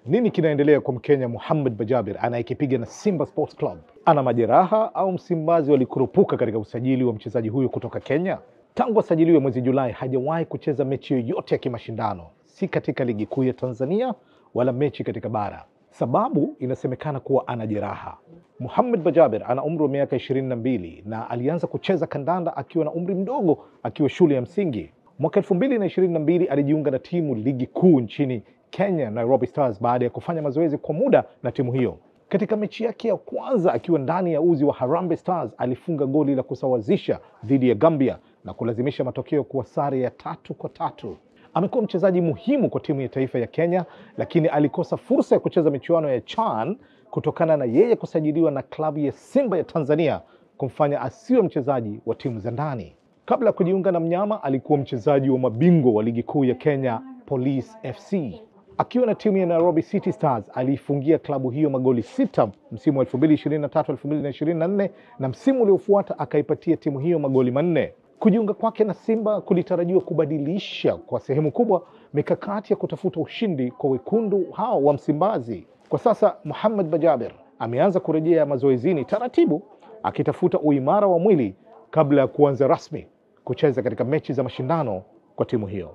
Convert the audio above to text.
Nini kinaendelea kwa Mkenya Mohamed Bajaber anayekipiga na Simba Sports Club? Ana majeraha au Msimbazi walikurupuka katika usajili wa mchezaji huyo kutoka Kenya? Tangu asajiliwe mwezi Julai hajawahi kucheza mechi yoyote ya kimashindano, si katika ligi kuu ya Tanzania wala mechi katika bara. Sababu inasemekana kuwa ana jeraha. Mohamed Bajaber ana umri wa miaka 22 na alianza kucheza kandanda akiwa na umri mdogo akiwa shule ya msingi. Mwaka 2022 alijiunga na timu ligi kuu nchini Kenya, Nairobi Stars, baada ya kufanya mazoezi kwa muda na timu hiyo. Katika mechi yake ya kwanza akiwa ndani ya uzi wa Harambee Stars alifunga goli la kusawazisha dhidi ya Gambia na kulazimisha matokeo kuwa sare ya 3-3. Amekuwa mchezaji muhimu kwa timu ya taifa ya Kenya, lakini alikosa fursa ya kucheza michuano ya CHAN kutokana na yeye kusajiliwa na klabu ya Simba ya Tanzania kumfanya asiwe mchezaji wa timu za ndani. Kabla ya kujiunga na Mnyama alikuwa mchezaji wa mabingwa wa ligi kuu ya Kenya Police FC. Akiwa na timu ya Nairobi City Stars aliifungia klabu hiyo magoli 6 msimu wa 2023-2024 na msimu uliofuata akaipatia timu hiyo magoli 4. Kujiunga kwake na Simba kulitarajiwa kubadilisha kwa sehemu kubwa mikakati ya kutafuta ushindi kwa wekundu hao wa Msimbazi. Kwa sasa Mohamed Bajaber ameanza kurejea mazoezini taratibu akitafuta uimara wa mwili kabla ya kuanza rasmi kucheza katika mechi za mashindano kwa timu hiyo.